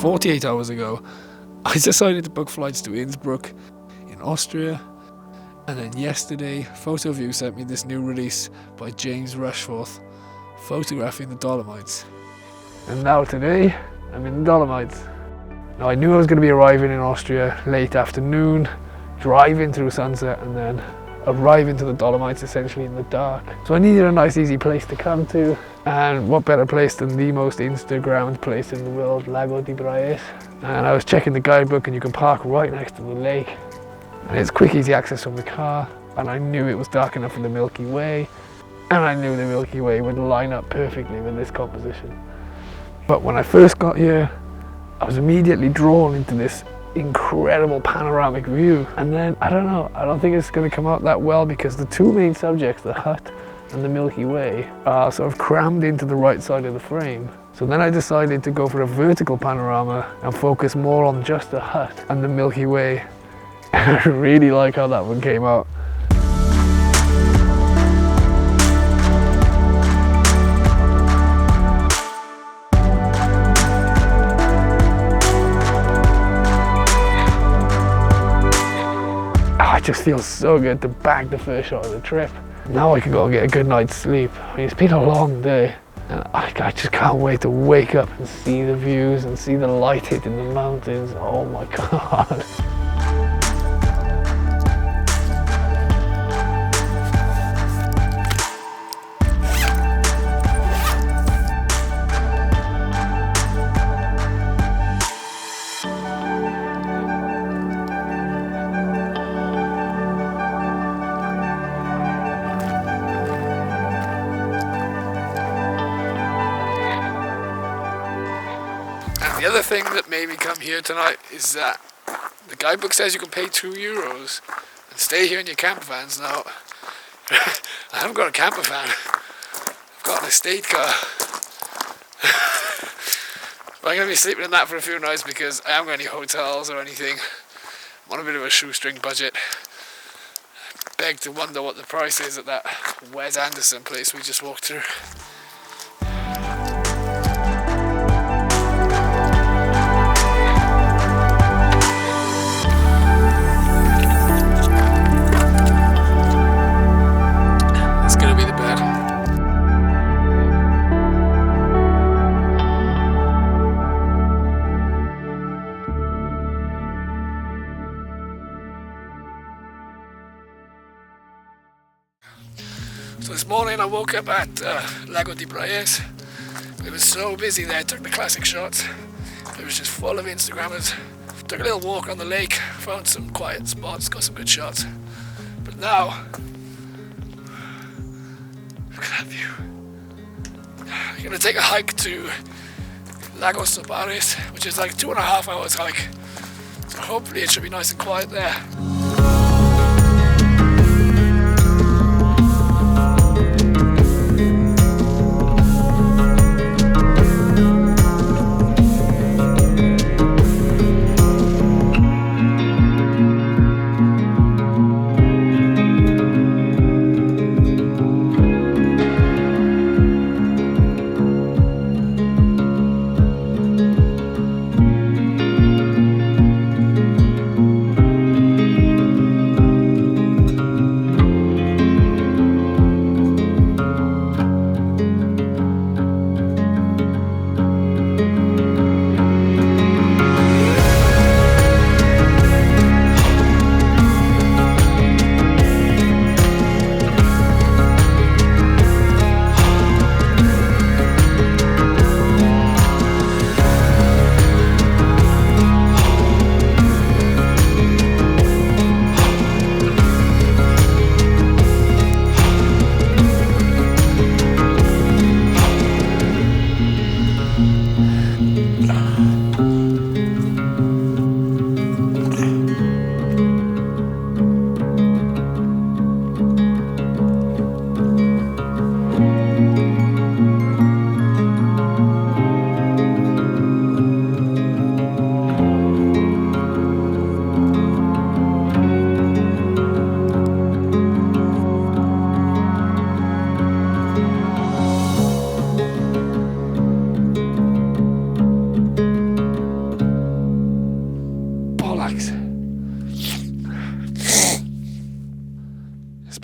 "48 hours ago, I decided to book flights to Innsbruck in Austria, and then yesterday, PhotoView sent me this new release by James Rushforth, photographing the Dolomites. And now today, I'm in the Dolomites. Now I knew I was going to be arriving in Austria late afternoon, driving through sunset, and then arriving to the Dolomites essentially in the dark. So I needed a nice easy place to come to, and what better place than the most Instagrammed place in the world, Lago Braies. And I was checking the guidebook, and you can park right next to the lake, and it's quick easy access from the car, and I knew it was dark enough for the Milky Way, and I knew the Milky Way would line up perfectly with this composition. But when I first got here, I was immediately drawn into this incredible panoramic view, and then I don't think it's going to come out that well because the two main subjects, the hut and the Milky Way, are sort of crammed into the right side of the frame. So then I decided to go for a vertical panorama and focus more on just the hut and the Milky Way, and I really like how that one came out. It just feels so good to bag the first shot of the trip. Now I can go and get a good night's sleep. I mean, it's been a long day, and I just can't wait to wake up and see the views and see the light hitting the mountains. Oh my God. The other thing that made me come here tonight is that the guidebook says you can pay €2 and stay here in your camper vans. Now, I haven't got a camper van, I've got an estate car. But I'm going to be sleeping in that for a few nights because I haven't got any hotels or anything. I'm on a bit of a shoestring budget. I beg to wonder what the price is at that Wes Anderson place we just walked through. So this morning I woke up at Lago Braies. It was so busy there, I took the classic shots. It was just full of Instagrammers. Took a little walk on the lake, found some quiet spots, got some good shots. But now, look at that view. I'm going to take a hike to Lago Sorapis, which is like 2.5 hours hike. So hopefully it should be nice and quiet there.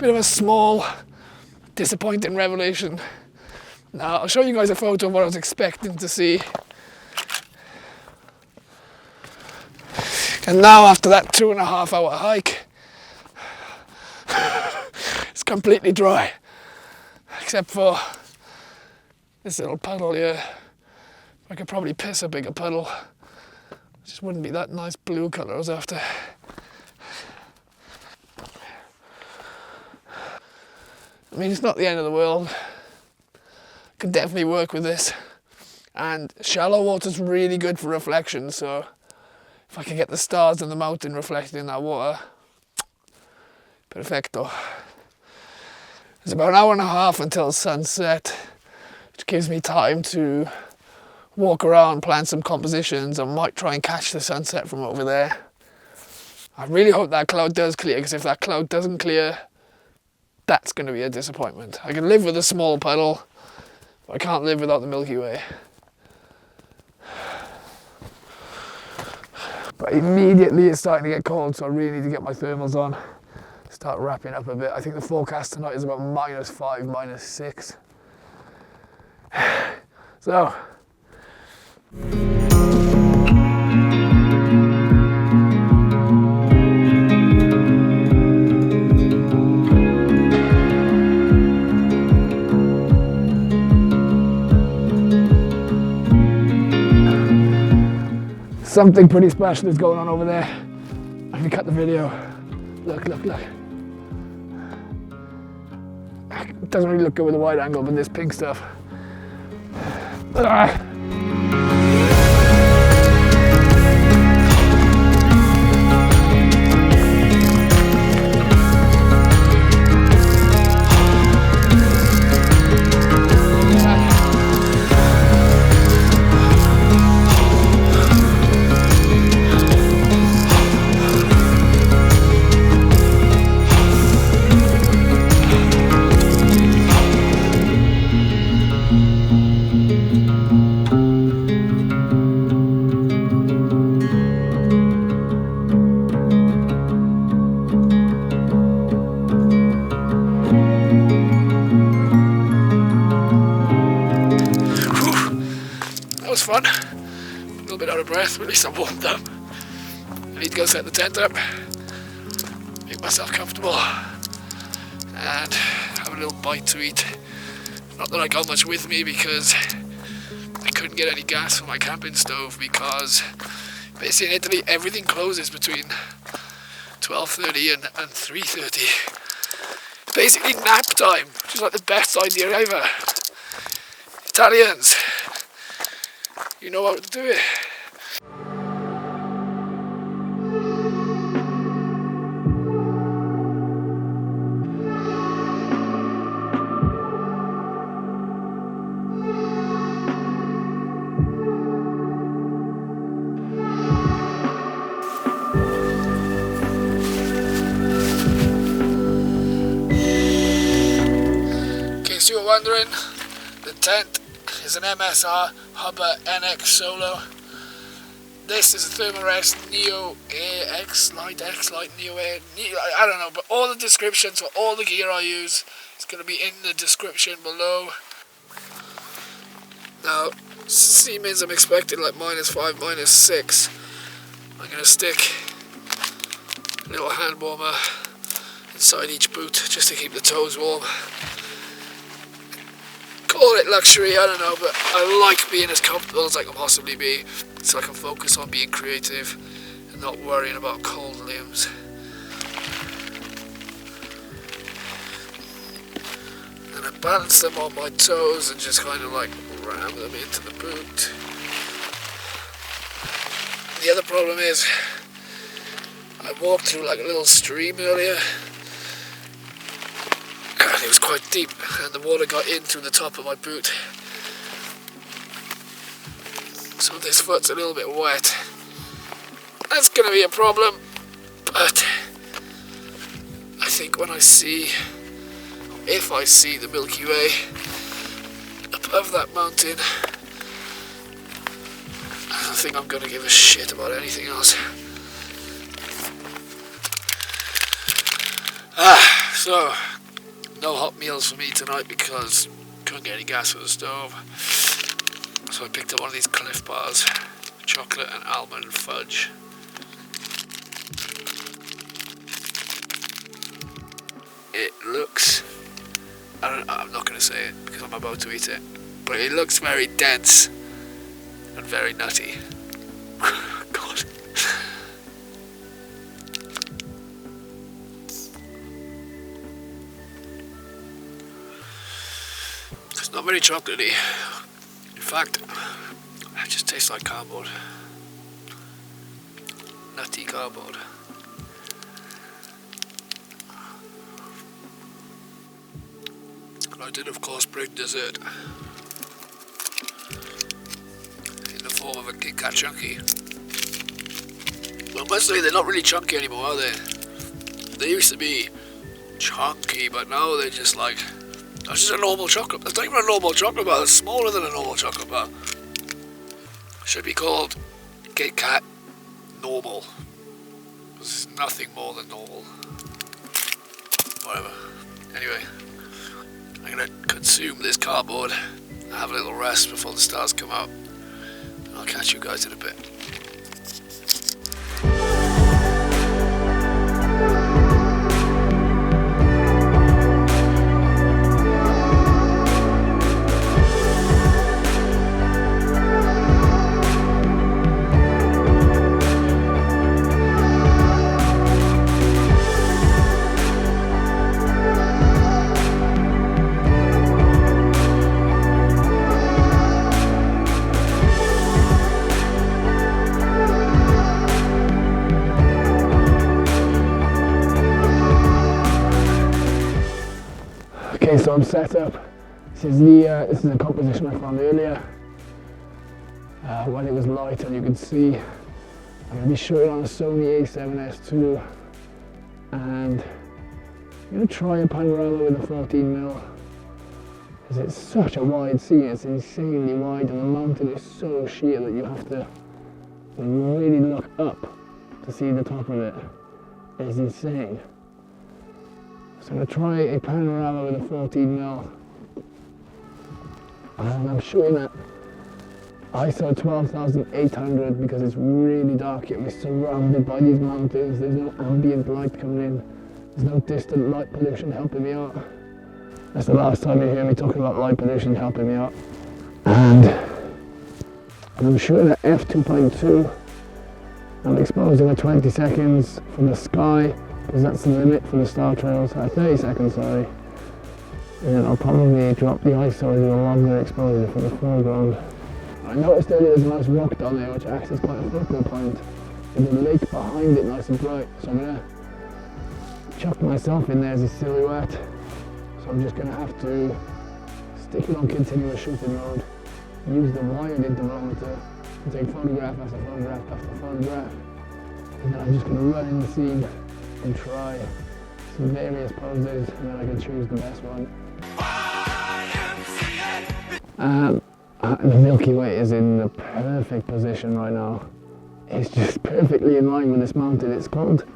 Bit of a small, disappointing revelation. Now, I'll show you guys a photo of what I was expecting to see. And now, after that 2.5 hour hike, it's completely dry. Except for this little puddle here. I could probably piss a bigger puddle. It just wouldn't be that nice blue colour I was after. I mean, it's not the end of the world. Could definitely work with this. And shallow water's really good for reflection, so if I can get the stars and the mountain reflected in that water, perfecto. It's about an hour and a half until sunset, which gives me time to walk around, plan some compositions. I might try and catch the sunset from over there. I really hope that cloud does clear, because if that cloud doesn't clear, that's going to be a disappointment. I can live with a small puddle, but I can't live without the Milky Way. But immediately it's starting to get cold, so I really need to get my thermals on. Start wrapping up a bit. I think the forecast tonight is about -5, -6. So. Something pretty special is going on over there. I can cut the video. Look, look, look. It doesn't really look good with a wide angle, but this pink stuff. Ah. That was fun. A little bit out of breath, but at least I'm warmed up. I need to go set the tent up, make myself comfortable, and have a little bite to eat. Not that I got much with me because I couldn't get any gas for my camping stove, because basically in Italy everything closes between 12:30 and 3:30. It's basically nap time, which is like the best idea ever. Italians, you know how to do it. In case you were wondering, the tent is an MSR Hubba NX Solo. This is a Thermarest Neo Air X-Lite, Neo Air, I don't know, but all the descriptions for all the gear I use is going to be in the description below. Now, Siemens I'm expecting like -5, -6. I'm going to stick a little hand warmer inside each boot just to keep the toes warm. Call it luxury, I don't know, but I like being as comfortable as I can possibly be, so I can focus on being creative and not worrying about cold limbs. And I balance them on my toes and just kind of like ram them into the boot. The other problem is, I walked through like a little stream earlier, and it was quite deep, and the water got in through the top of my boot. So this foot's a little bit wet. That's going to be a problem, but I think when I see, if I see the Milky Way above that mountain, I don't think I'm going to give a shit about anything else. So No hot meals for me tonight because couldn't get any gas for the stove. So I picked up one of these Cliff Bars, chocolate and almond fudge. It looks, I'm not going to say it because I'm about to eat it, but it looks very dense and very nutty. God. It's not very chocolatey. In fact, it just tastes like cardboard. Nutty cardboard. And I did of course bring dessert in the form of a Kit Kat Chunky. Well, I must say they're not really chunky anymore, are they? They used to be chunky, but now they're just like, that's just a normal chocolate. That's not even a normal chocolate bar. It's smaller than a normal chocolate bar. Should be called Kit Kat Normal. This is nothing more than normal. Whatever. Anyway, I'm gonna consume this cardboard, have a little rest before the stars come out. I'll catch you guys in a bit. Okay, so I'm set up. This is a composition I found earlier when it was light, and you can see I'm going to be shooting on a Sony A7S II, and I'm going to try a panorama with a 14mm because it's such a wide scene. It's insanely wide, and the mountain is so sheer that you have to really look up to see the top of it. It's insane. So I'm going to try a panorama with a 14mm, and I'm shooting at ISO 12,800 because it's really dark, yet we're surrounded by these mountains. There's no ambient light coming in, there's no distant light pollution helping me out. That's the last time you hear me talking about light pollution helping me out. And I'm shooting at f2.2. I'm exposing at 20 seconds from the sky, because that's the limit for the star trails, 30 seconds, sorry. And then I'll probably drop the ISO and do a longer exposure from the foreground. I noticed earlier there's a nice rock down there which acts as quite a focal point, with the lake behind it nice and bright. So I'm going to chuck myself in there as a silhouette. So I'm just going to have to stick it on continuous shooting mode, use the wired intervalometer, and take photograph after photograph after photograph. And then I'm just going to run in the scene and try some various poses, and then I can choose the best one. The Milky Way is in the perfect position right now. It's just perfectly in line with this mountain. It's called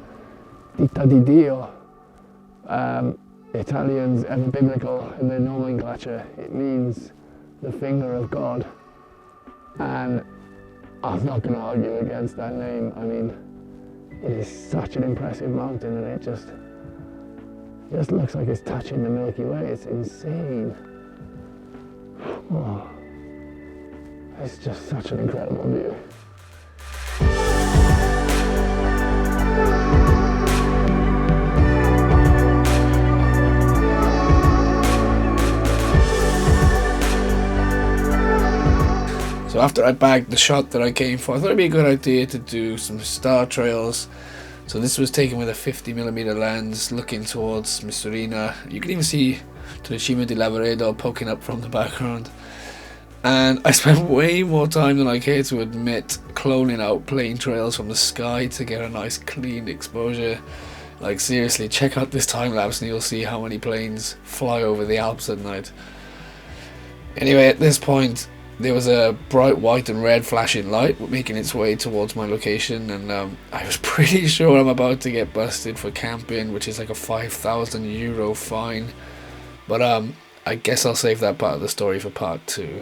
Dita di Dio. Italians, ever biblical in their nomenclature. It means the finger of God. And I'm not going to argue against that name. I mean, it is such an impressive mountain, and it just looks like it's touching the Milky Way. It's insane. Oh, it's just such an incredible view. So after I bagged the shot that I came for, I thought it'd be a good idea to do some star trails. So this was taken with a 50mm lens, looking towards Misurina. You can even see Cima di Lavaredo poking up from the background. And I spent way more time than I care to admit cloning out plane trails from the sky to get a nice clean exposure. Like seriously, check out this time lapse and you'll see how many planes fly over the Alps at night. Anyway, at this point there was a bright white and red flashing light making its way towards my location, and I was pretty sure I'm about to get busted for camping, which is like a €5,000 fine. But I guess I'll save that part of the story for part 2.